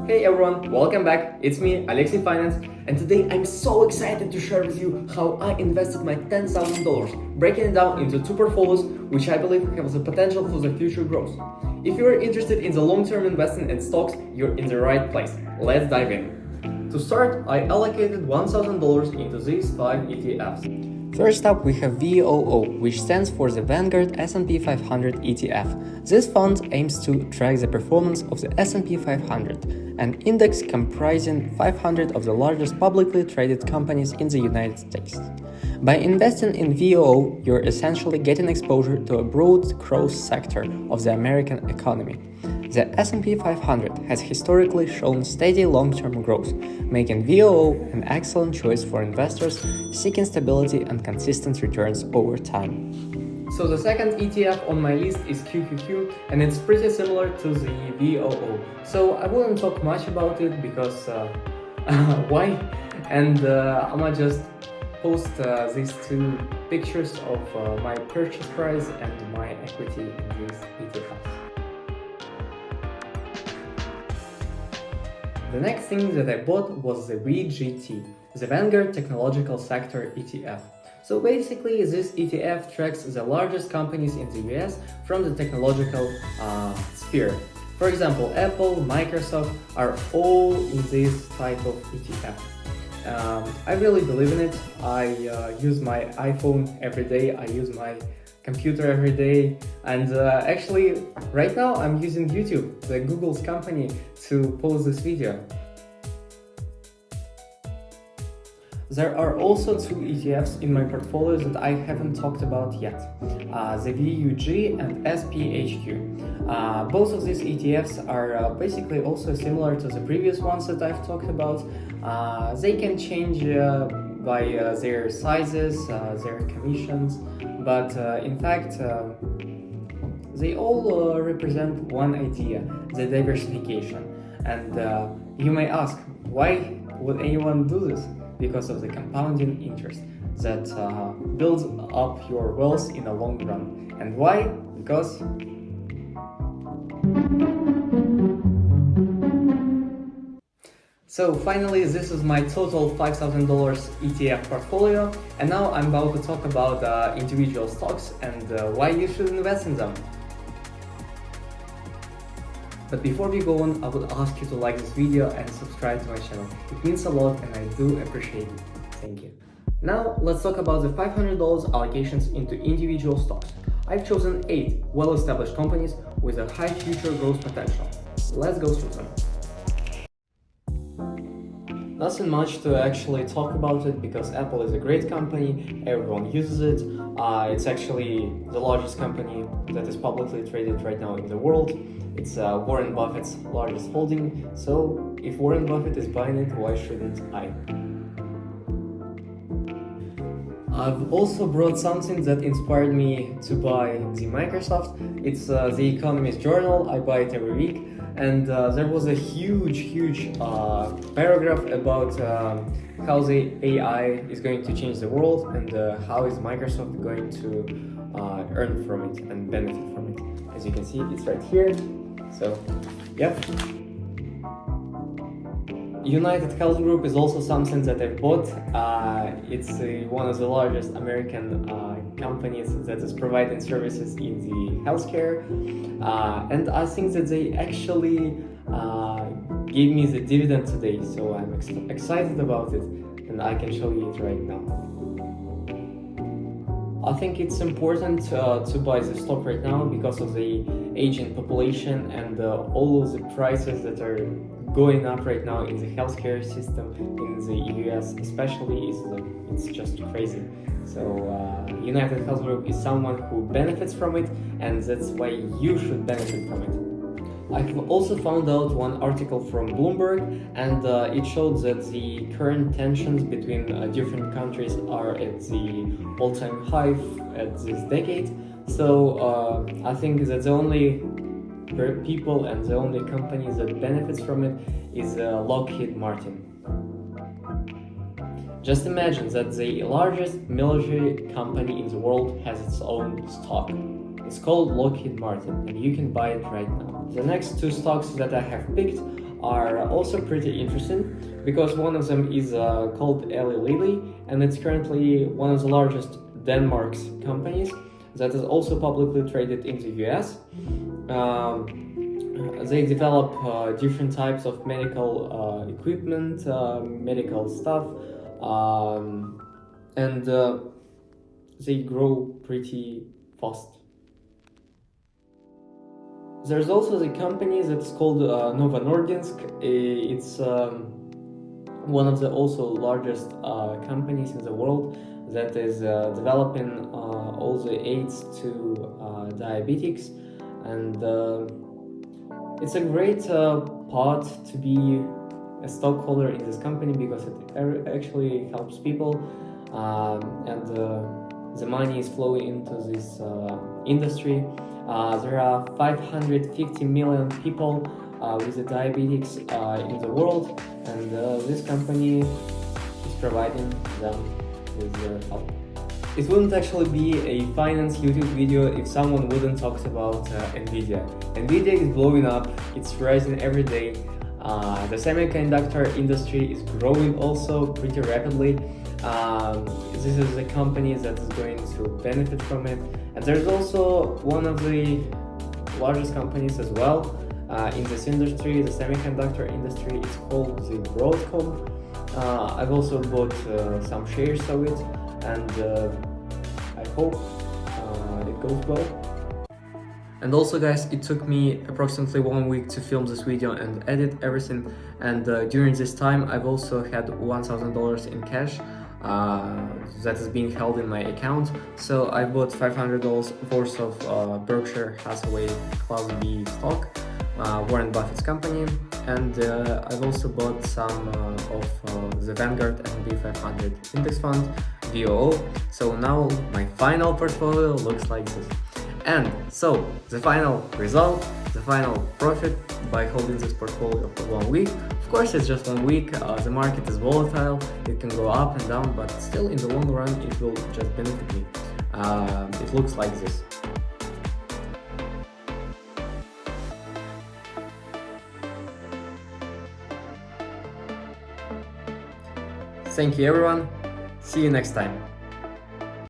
Hey everyone, welcome back. It's me, Alexei Finance, and today I'm so excited to share with you how I invested my $10,000, breaking it down into two portfolios which I believe have the potential for the future growth. If you are interested in the long-term investing in stocks, you're in the right place. Let's dive in. To start, I allocated $1,000 into these 5 ETFs. First up, we have VOO, which stands for the Vanguard S&P 500 ETF. This fund aims to track the performance of the S&P 500, an index comprising 500 of the largest publicly traded companies in the United States. By investing in VOO, you're essentially getting exposure to a broad cross-sector of the American economy. The S&P 500 has historically shown steady long-term growth, making VOO an excellent choice for investors seeking stability and consistent returns over time. So the second ETF on my list is QQQ, and it's pretty similar to the VOO. So I wouldn't talk much about it because why? And I'm gonna just post these two pictures of my purchase price and my equity in these ETFs. The next thing that I bought was the VGT, the Vanguard Technological Sector ETF. So basically, this ETF tracks the largest companies in the US from the technological sphere. For example, Apple, Microsoft are all in this type of ETF. I really believe in it. I use my iPhone every day, I use my computer every day, and actually right now I'm using YouTube, the Google's company, to post this video. There are also two ETFs in my portfolio that I haven't talked about yet, the VUG and SPHQ. Both of these ETFs are basically also similar to the previous ones that I've talked about. They can change by their sizes, their commissions, but in fact they all represent one idea, the diversification. And you may ask, why would anyone do this? Because of the compounding interest that builds up your wealth in the long run. And why? Because So finally, this is my total $5,000 ETF portfolio, and now I'm about to talk about individual stocks and why you should invest in them. But before we go on, I would ask you to like this video and subscribe to my channel. It means a lot and I do appreciate it. Thank you. Now let's talk about the $500 allocations into individual stocks. I've chosen 8 well-established companies with a high future growth potential. Let's go through them. Nothing much to actually talk about it because Apple is a great company, everyone uses it. It's actually the largest company that is publicly traded right now in the world. It's Warren Buffett's largest holding, so if Warren Buffett is buying it, why shouldn't I? I've also brought something that inspired me to buy the Microsoft. It's The Economist Journal. I buy it every week. And there was a huge paragraph about how the AI is going to change the world and how is Microsoft going to earn from it and benefit from it. As you can see, it's right here. So, yep. United Health Group is also something that I've bought. It's one of the largest American companies that is providing services in the healthcare, and I think that they actually gave me the dividend today, so I'm excited about it, and I can show you it right now. I think it's important to buy the stock right now because of the aging population and all of the prices that are going up right now in the healthcare system in the US especially. It's just crazy. So United Health Group is someone who benefits from it, and that's why you should benefit from it. I've also found out one article from Bloomberg, and it showed that the current tensions between different countries are at the all-time high at this decade. So I think that the only people and the only company that benefits from it is Lockheed Martin. Just imagine that the largest military company in the world has its own stock. It's called Lockheed Martin, and you can buy it right now. The next two stocks that I have picked are also pretty interesting because one of them is called Eli Lilly, and it's currently one of the largest Denmark's companies that is also publicly traded in the US. They develop different types of medical equipment, medical stuff, and they grow pretty fast. There's also the company that's called Novo Nordisk. It's one of the also largest companies in the world that is developing all the aids to diabetics, and it's a great part to be a stockholder in this company because it actually helps people, and the money is flowing into this industry. There are 550 million people with the diabetics in the world, and this company is providing them with their help. It wouldn't actually be a finance YouTube video if someone wouldn't talk about Nvidia. Nvidia is blowing up, it's rising every day. The semiconductor industry is growing also pretty rapidly. This is a company that is going to benefit from it. And there's also one of the largest companies as well in this industry, the semiconductor industry. It's called the Broadcom. I've also bought some shares of it, and I hope it goes well. And also guys, it took me approximately 1 week to film this video and edit everything, and during this time I've also had $1,000 in cash that is being held in my account. So I bought $500 worth of Berkshire Hathaway Class B stock, Warren Buffett's company, and I've also bought some of the Vanguard S&P 500 index fund, VOO. So now my final portfolio looks like this. And so the final result, the final profit by holding this portfolio for 1 week. Of course, it's just 1 week. The market is volatile. It can go up and down, but still in the long run, it will just benefit me. It looks like this. Thank you everyone. See you next time.